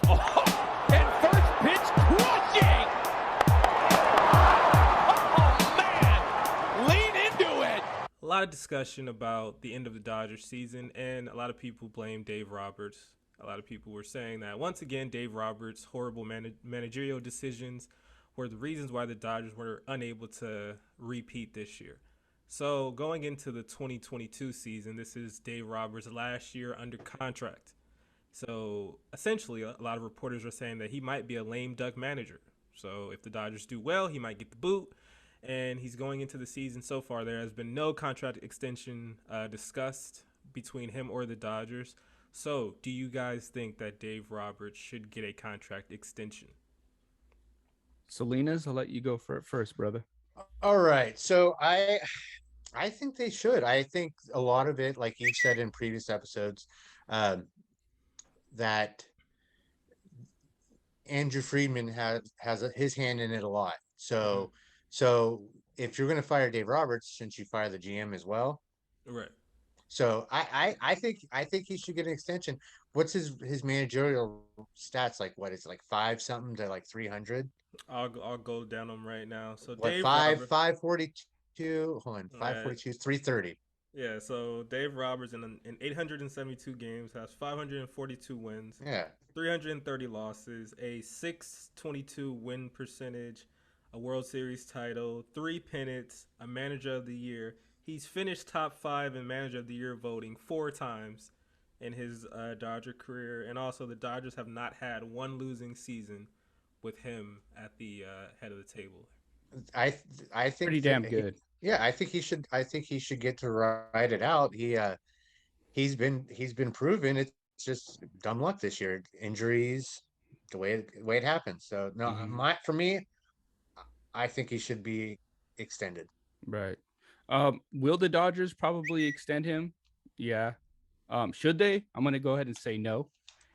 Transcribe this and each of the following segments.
Oh, and first pitch crushing. Oh, man. Lean into it. A lot of discussion about the end of the Dodgers season, and a lot of people blame Dave Roberts. A lot of people were saying that, once again, Dave Roberts' horrible managerial decisions were the reasons why the Dodgers were unable to repeat this year. So going into the 2022 season, this is Dave Roberts' last year under contract. So essentially, a lot of reporters are saying that he might be a lame duck manager. So if the Dodgers do well, he might get the boot. And he's going into the season so far. There has been no contract extension discussed between him or the Dodgers. So do you guys think that Dave Roberts should get a contract extension? Salinas, I'll let you go for it first, brother. All right. So I think they should. I think a lot of it, like you said in previous episodes, um, that Andrew Friedman has his hand in it a lot. Mm-hmm. So if you're going to fire Dave Roberts, shouldn't you fire the GM as well? Right. So I think he should get an extension. What's his managerial stats like? What is it, like 5 something to like 300? I'll go down them right now. So What Dave five Roberts. 542? Hold on, Uh, 542 330. yeah. So Dave Roberts in 872 games has 542 wins, Yeah. 330 losses, a 622 win percentage, a World Series title, 3 pennants, a Manager of the Year. He's finished top 5 in Manager of the Year voting 4 times in his Dodger career, and also the Dodgers have not had one losing season with him at the head of the table. I I think Pretty damn good. yeah, I think he should get to ride it out. He's been proven. It's just dumb luck this year, injuries, the way it happens. So no, Mhm. my for me, I think he should be extended. Right. Will the Dodgers probably extend him? Yeah. Should they? I'm gonna go ahead and say no.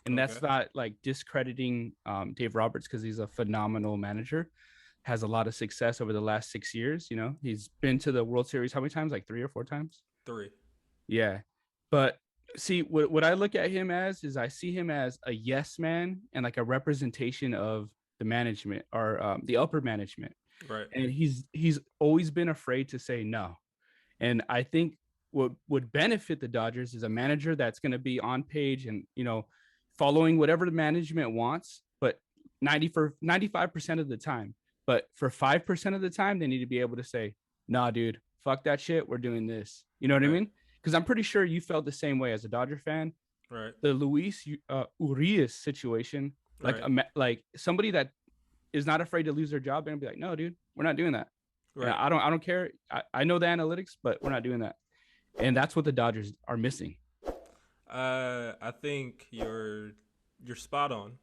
And Okay. that's not like discrediting Dave Roberts because he's a phenomenal manager, has a lot of success over the last 6 years. He's been to the World Series how many times? Like 3 or 4 times. 3. Yeah. But see, what I look at him as is I see him as a yes man and like a representation of the management or the upper management. Right. And he's always been afraid to say no. And I think what would benefit the Dodgers is a manager that's going to be on page and, following whatever the management wants, but 95% of the time. But for 5% of the time, they need to be able to say, nah, dude, fuck that shit. We're doing this. You know what I Right. mean? Because I'm pretty sure you felt the same way as a Dodger fan. Right. The Luis Urias situation, Right. like somebody that is not afraid to lose their job, they're gonna be like, no, dude, we're not doing that. And Right. I don't care. I know the analytics, but we're not doing that. And that's what the Dodgers are missing. I think you're spot on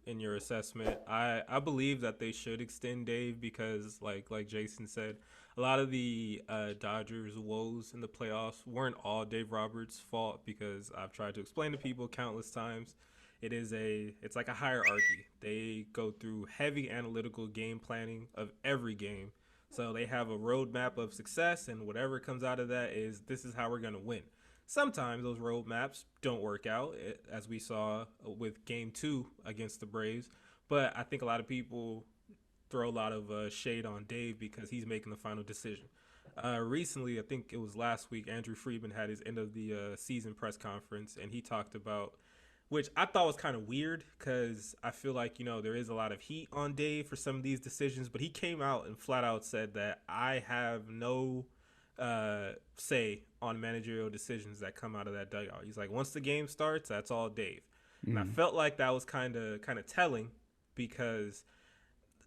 in your assessment. I believe that they should extend Dave because like Jason said, a lot of the Dodgers woes in the playoffs weren't all Dave Roberts' fault because I've tried to explain to people countless times. It's like a hierarchy. They go through heavy analytical game planning of every game. So they have a roadmap of success, and whatever comes out of that is this is how we're gonna win. Sometimes those roadmaps don't work out, as we saw with Game 2 against the Braves. But I think a lot of people throw a lot of shade on Dave because he's making the final decision. Recently, I think it was last week, Andrew Friedman had his end of the season press conference, and he talked about, which I thought was kind of weird because I feel like, there is a lot of heat on Dave for some of these decisions, but he came out and flat out said that I have no say on managerial decisions that come out of that dugout. He's like, once the game starts, that's all Dave. And I Mm. felt like that was kind of telling because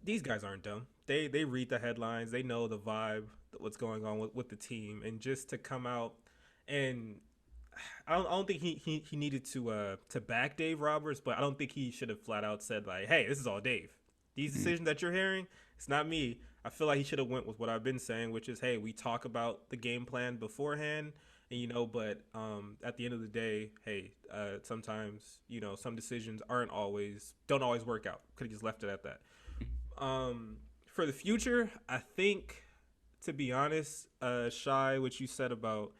these guys aren't dumb. They read the headlines, they know the vibe, what's going on with the team, and just to come out and I don't think he needed to back Dave Roberts, but I don't think he should have flat out said like, "Hey, this is all Dave. These Mm. decisions that you're hearing, it's not me." I feel like he should have went with what I've been saying, which is, "Hey, we talk about the game plan beforehand, and but at the end of the day, hey, sometimes some decisions don't always work out. Could have just left it at that." For the future, I think, to be honest, Shy, what you said about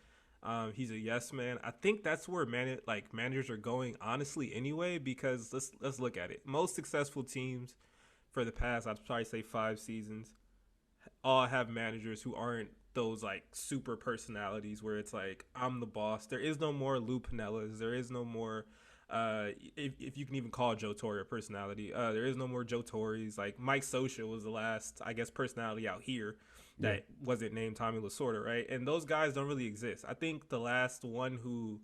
He's a yes man. I think that's where managers are going honestly anyway, because let's look at it. Most successful teams for the past, I'd probably say 5 seasons, all have managers who aren't those like super personalities where it's like I'm the boss. There is no more Lou Pinellas. There is no more if you can even call Joe Torre a personality. There is no more Joe Torres. Like Mike Scioscia was the last, I guess, personality out here that wasn't named Tommy Lasorda, right? And those guys don't really exist. I think the last one who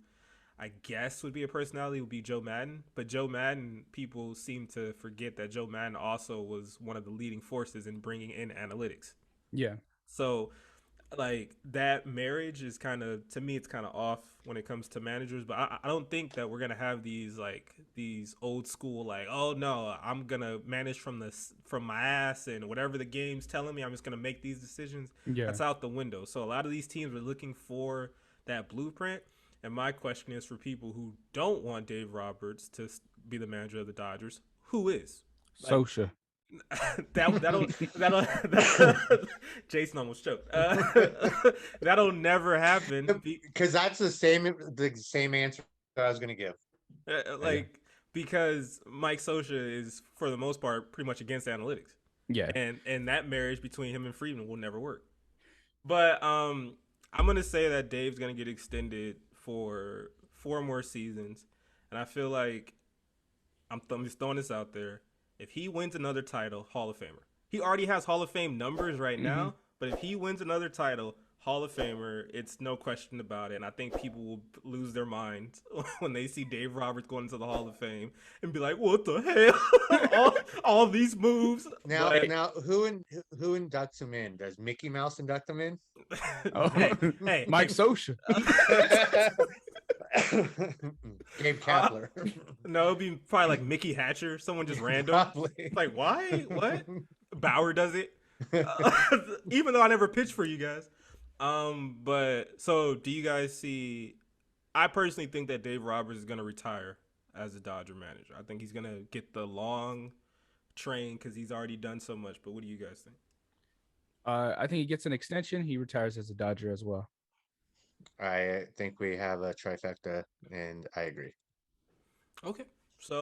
I guess would be a personality would be Joe Madden. But Joe Madden, people seem to forget that Joe Madden also was one of the leading forces in bringing in analytics. Yeah. So like that marriage is kind of, to me, it's kind of off when it comes to managers. But I don't think that we're gonna have these old school like, oh no, I'm gonna manage from my ass, and whatever the game's telling me, I'm just gonna make these decisions. Yeah. That's out the window. So a lot of these teams are looking for that blueprint. And my question is for people who don't want Dave Roberts to be the manager of the Dodgers, who is? Scioscia. That'll Jason almost choked. That'll never happen because that's the same answer I was going to give. Because Mike Scioscia is for the most part pretty much against analytics. Yeah. And that marriage between him and Friedman will never work. But I'm gonna say that Dave's gonna get extended for 4 more seasons, and I feel like I'm just throwing this out there. If he wins another title, Hall of Famer. He already has Hall of Fame numbers right now, but if he wins another title, Hall of Famer, it's no question about it. And I think people will lose their minds when they see Dave Roberts going into the Hall of Fame and be like, "What the hell? all these moves." Now, who inducts him in? Does Mickey Mouse induct him in? Hey, Mike Scioscia. Gabe Kapler. No, it'd be probably like Mickey Hatcher, someone just random. Probably. Like, why? What? Bauer does it. Even though I never pitched for you guys. But so do you guys see? I personally think that Dave Roberts is going to retire as a Dodger manager. I think he's going to get the long train because he's already done so much. But what do you guys think? I think he gets an extension. He retires as a Dodger as well. I think we have a trifecta, and I agree. Okay.